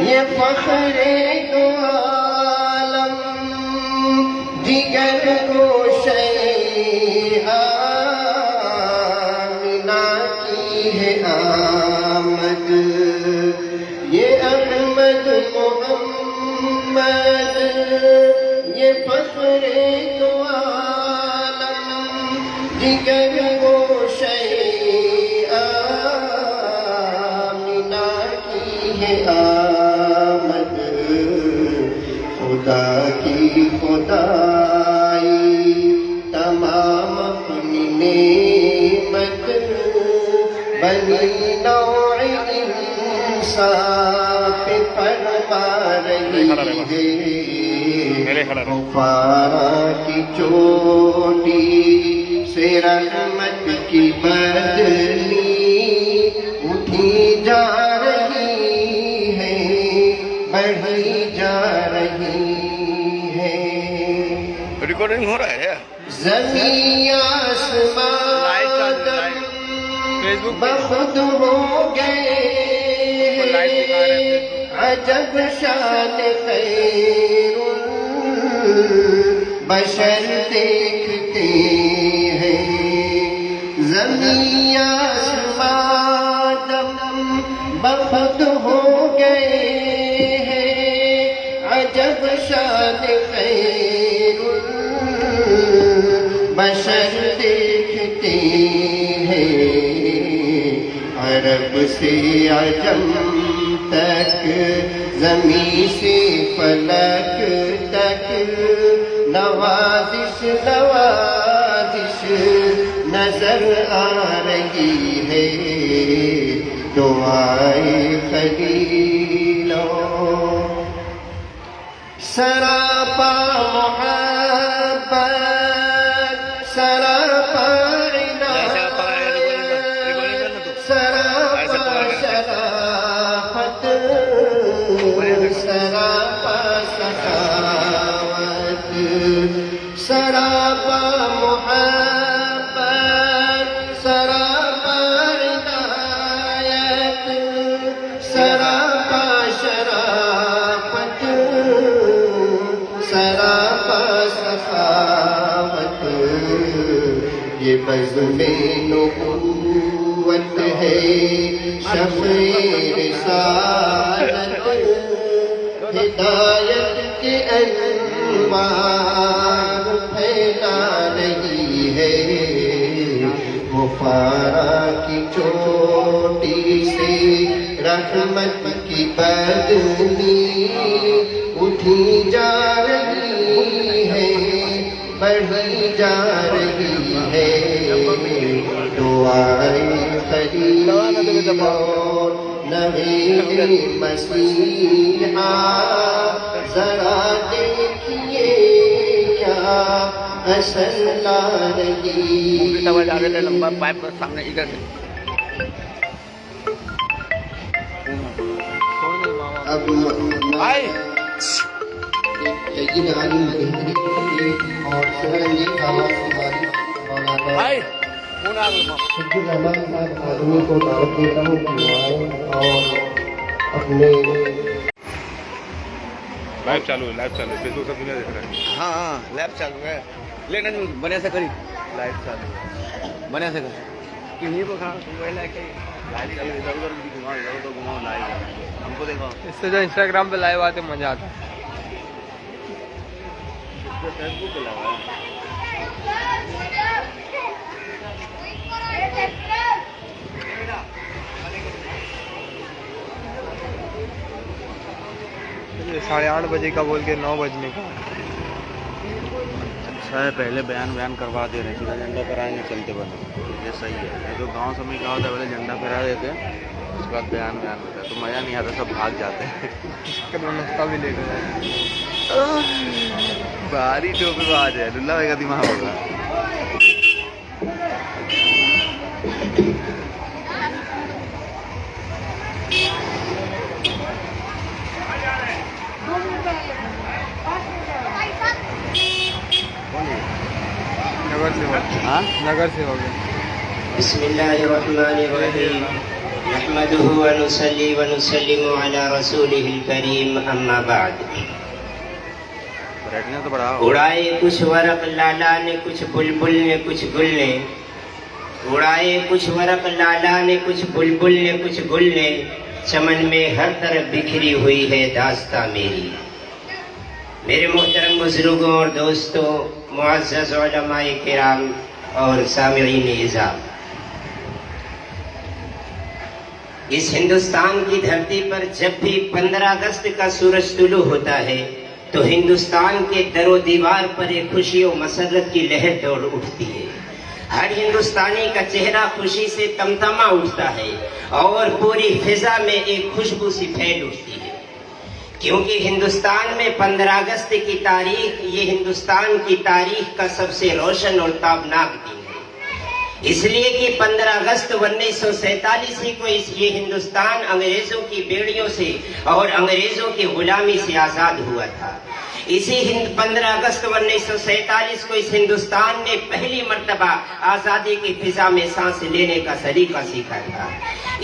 یہ فخر دو عالم دیگر گوشے آمینہ کی ہے آمد یہ احمد محمد یہ فخر دو عالم دیگر گوشے آمینہ کی ہے آمد خدا کی خدائی تمام اپنی نعمت بنی نوع انسان پہ فرما رہی ہے غفارہ کی چوٹی سے رحمت کی بدلی اٹھی جا رہی ہے بڑھی جا رہی ہے ریکارڈنگ ہو رہا ہے زمین آسمان بخود ہو گئے عجب شان خیر البشر دیکھتے ہیں زمین آسمان بخود ہو گئے ہیں عجب شان خیر البشر دیکھتے ہیں عرب سے عجم تک زمین سے فلک تک نوازش نوازش نظر آ رہی ہے دعائے خلیلوں سراپا محبت سراپا عنایت سراپا شرافت سراپا سخاوت سراپا محبت سراپا عنایت سراپا شرافت سراپا سخاوت یہ بزم نبوت ہے شمع رسالت ہدایت کے انوار پھیلا رہی ہے غفارہ کی چوٹی سے رحمت کی بدلی اٹھی جا رہی ہے بڑھی جا رہی ہے دعائے خلیلوں نبی مسیحا ذرا دیکھیے کیا اثر لا رہی لمبا پائپ سامنے ادھر سے اب سید عالم بہتری اور سرنجیت آواز کی باری مولانا عبد الرحمان صاحب آدمی کو دعوت دیتا ہوں کہ وہ آئیں اور اپنے لائف چالو ہے فیس بک سب دنیا دیکھ رہا ہے ہاں ہاں لیب چالو ہے لینا نہیں بنے سے کری لائٹ چالو بنے سے کر کنہیں کو کھا موبائل ہے کہ لائٹ چالو ادھر ادھر گھماؤ لائیو ہم کو دیکھو اس سے جو انسٹاگرام پہ لائیو آتے مزہ آتا ہے فیس بک پہ لگا ہے 8:30 بجے کا بول کے 9 بجنے کا. اچھا ہے پہلے بیان کروا دے رہے سیدھا جھنڈا پھیرائیں گے چلتے بنا یہ صحیح ہے. جو گاؤں سمے کیا ہوتا ہے پہلے جھنڈا پھیرا دیتے ہیں اس کے بعد بیان ہوتا ہے تو مزہ نہیں آتا سب بھاگ جاتے ہیں. نسخہ بھی لے کر بھاری ٹوپی میں آ جائے للہ بھائی کا دماغ ہوگا. نگر سے ہو گیا. بسم اللہ الرحمن الرحیم. نحمده ونصلي ونسلم على رسوله الكريم اما بعد بیٹھنے تو بڑا اڑائے کچھ ورق لالا نے کچھ بلبل نے کچھ گل نے اڑائے کچھ ورق لالا نے کچھ بلبل نے کچھ گل نے چمن میں ہر طرف بکھری ہوئی ہے داستاں میری. میرے محترم بزرگوں اور دوستوں، معزز علماء کرام اور سامعین اعزام، اس ہندوستان کی دھرتی پر جب بھی 15 اگست کا سورج طلوع ہوتا ہے تو ہندوستان کے در و دیوار پر ایک خوشی و مسرت کی لہر دوڑ اٹھتی ہے. ہر ہندوستانی کا چہرہ خوشی سے تمتما اٹھتا ہے اور پوری فضا میں ایک خوشبو سی پھیل اٹھتی ہے، کیونکہ ہندوستان میں 15 اگست کی تاریخ یہ ہندوستان کی تاریخ کا سب سے روشن اور تابناک دن ہے. اس لیے کہ 15 اگست 1947 ہی کو یہ ہندوستان انگریزوں کی بیڑیوں سے اور انگریزوں کی غلامی سے آزاد ہوا تھا. اسی 15 اگست 1947 کو اس ہندوستان نے پہلی مرتبہ آزادی کی فضا میں سانس لینے کا سلیقہ سیکھا تھا.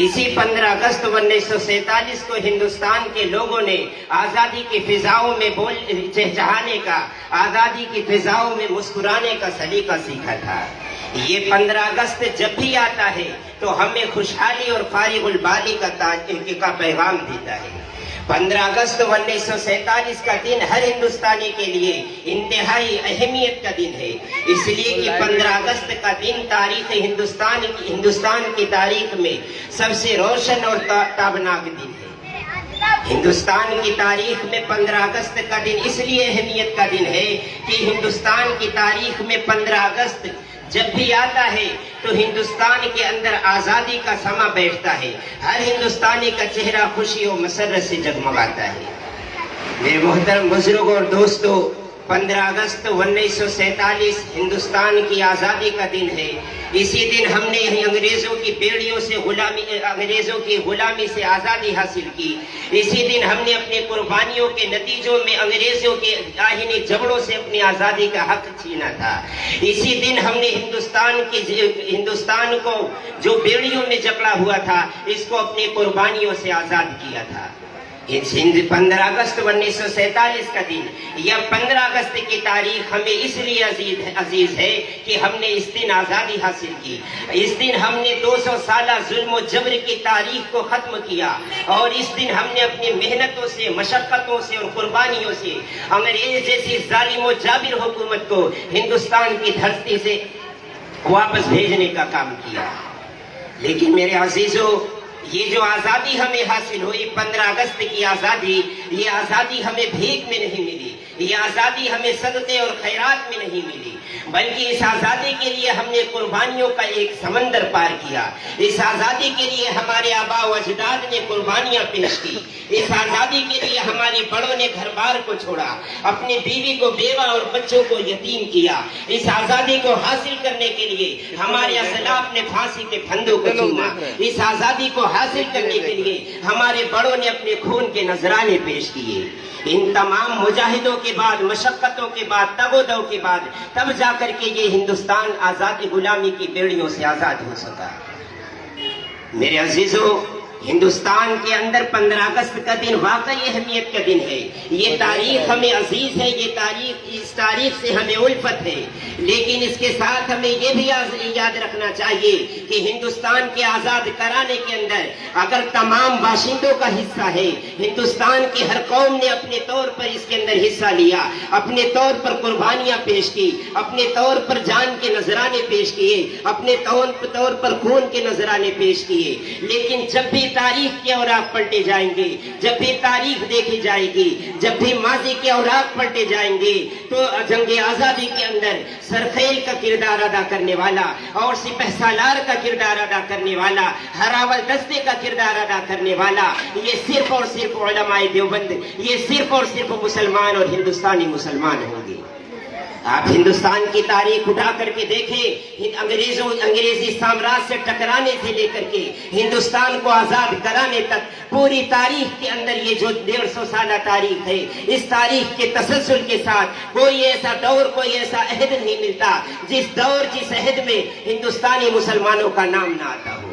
اسی 15 اگست 1947 کو ہندوستان کے لوگوں نے آزادی کی فضاؤں میں چہچہانے کا، آزادی کی فضاؤں میں مسکرانے کا سلیقہ سیکھا تھا. یہ 15 اگست جب بھی آتا ہے تو ہمیں خوشحالی اور فارغ البالی کا پیغام دیتا ہے. 15 اگست 1947 کا دن ہر ہندوستانی کے لیے انتہائی اہمیت کا دن ہے، اس لیے کہ 15 اگست کا دن تاریخ ہندوستان کی تاریخ میں سب سے روشن اور تابناک دن ہے. ہندوستان کی تاریخ میں 15 اگست کا دن اس لیے اہمیت کا دن ہے کہ ہندوستان کی تاریخ میں 15 اگست جب بھی آتا ہے تو ہندوستان کے اندر آزادی کا سما بیٹھتا ہے، ہر ہندوستانی کا چہرہ خوشی و مسرت سے جگمگاتا ہے. میرے محترم بزرگوں اور دوستوں، 15 اگست 1947 ہندوستان کی آزادی کا دن ہے. اسی دن ہم نے انگریزوں کی بیڑیوں سے انگریزوں کی غلامی سے آزادی حاصل کی. اسی دن ہم نے اپنی قربانیوں کے نتیجوں میں انگریزوں کے داہنی جبڑوں سے اپنی آزادی کا حق چھینا تھا. اسی دن ہم نے ہندوستان کو جو بیڑیوں میں جکڑا ہوا تھا اس کو اپنی قربانیوں سے آزاد کیا تھا. 15 اگست 1947 کا دن یا 15 اگست کی تاریخ ہمیں اس لیے عزیز ہے کہ ہم نے اس دن آزادی حاصل کی. اس دن ہم نے 200 سالہ ظلم و جبر کی تاریخ کو ختم کیا اور اس دن ہم نے اپنی محنتوں سے، مشقتوں سے اور قربانیوں سے انگریز جیسی ظالم و جابر حکومت کو ہندوستان کی دھرتی سے واپس بھیجنے کا کام کیا. لیکن میرے عزیزوں، یہ جو آزادی ہمیں حاصل ہوئی 15 اگست کی آزادی، یہ آزادی ہمیں بھیک میں نہیں ملی، یہ آزادی ہمیں صدقے اور خیرات میں نہیں ملی، بلکہ اس آزادی کے لیے ہم نے قربانیوں کا ایک سمندر پار کیا. اس آزادی کے لیے ہمارے آباء و اجداد نے قربانیاں پیش کی. اس آزادی کے لیے ہمارے بڑوں نے گھر بار کو چھوڑا، اپنی بیوی کو بیوہ اور بچوں کو یتیم کیا. اس آزادی کو حاصل کرنے کے لیے ہمارے اسلاف نے پھانسی کے پھندوں کو چوما. اس آزادی کو حاصل کرنے کے لیے ہمارے بڑوں نے اپنے خون کے نذرانے پیش کیے. ان تمام مجاہدوں کے بعد، مشقتوں کے بعد، تگ و دو کے بعد تب جا کر کے یہ ہندوستان آزادی غلامی کی بیڑیوں سے آزاد ہو سکا. میرے عزیزوں، ہندوستان کے اندر 15 اگست کا دن واقعی اہمیت کا دن ہے. یہ تاریخ ہمیں عزیز ہے، اس تاریخ سے ہمیں الفت ہے. لیکن اس کے ساتھ ہمیں یہ بھی یاد رکھنا چاہیے کہ ہندوستان کے آزاد کرانے کے اندر اگر تمام باشندوں کا حصہ ہے، ہندوستان کی ہر قوم نے اپنے طور پر اس کے اندر حصہ لیا، اپنے طور پر قربانیاں پیش کی، اپنے طور پر جان کے نذرانے پیش کیے، اپنے طور پر خون کے نذرانے پیش کیے. لیکن جب بھی تاریخ کے اوراق پلٹے جائیں گے، جب بھی تاریخ دیکھی جائے گی، جب بھی ماضی کے اوراق پلٹے جائیں گے تو جنگ آزادی کے اندر سرخیل کا کردار ادا کرنے والا اور سپہ سالار کا کردار ادا کرنے والا، ہراول دستے کا کردار ادا کرنے والا یہ صرف اور صرف علماء دیوبند، یہ صرف اور صرف مسلمان اور ہندوستانی مسلمان ہوں گے. آپ ہندوستان کی تاریخ اٹھا کر کے دیکھیں، انگریزی سامراج سے ٹکرانے سے لے کر کے ہندوستان کو آزاد کرانے تک پوری تاریخ کے اندر یہ جو 150 سالہ تاریخ ہے، اس تاریخ کے تسلسل کے ساتھ کوئی ایسا دور، کوئی ایسا عہد نہیں ملتا جس عہد میں ہندوستانی مسلمانوں کا نام نہ آتا ہو.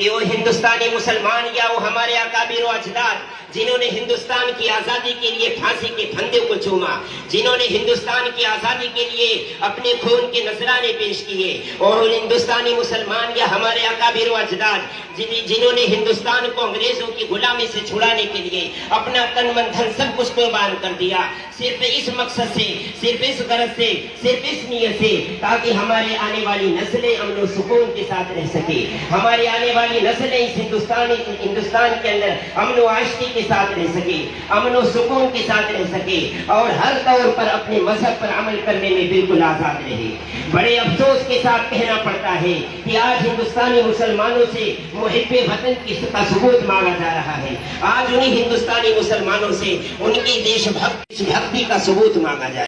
کہ وہ ہندوستانی مسلمان یا وہ ہمارے اکابر و اجداد جنہوں نے ہندوستان کی آزادی کے لیے پھانسی کے پھندے کو چوما، جنہوں نے ہندوستان کی آزادی کے لیے اپنے خون کے نذرانے پیش کیے، اور ہندوستانی مسلمان یا ہمارے اکابر و اجداد جنہوں نے ہندوستان کو انگریزوں کی غلامی سے چھڑانے کے لیے اپنا تن من دھن سب کچھ قربان کر دیا، صرف اس مقصد سے، صرف اس غرض سے، صرف اس نیت سے، تاکہ ہمارے آنے والی نسلیں امن و سکون کے ساتھ رہ سکے، ہماری آنے والی نسلیں اس ہندوستان کے اندر امن و آشتی کے ساتھ رہ سکے، امن و سکون کے ساتھ رہ سکے، اور ہر طور پر اپنے مذہب پر عمل کرنے میں بالکل آزاد رہے۔ بڑے افسوس کے ساتھ کہنا پڑتا ہے کہ آج ہندوستانی مسلمانوں سے محب وطن کا ثبوت مانگا جا رہا ہے، آج انہیں ہندوستانی مسلمانوں سے ان کی دیش بھکتی کا ثبوت مانگا جا رہا ہے۔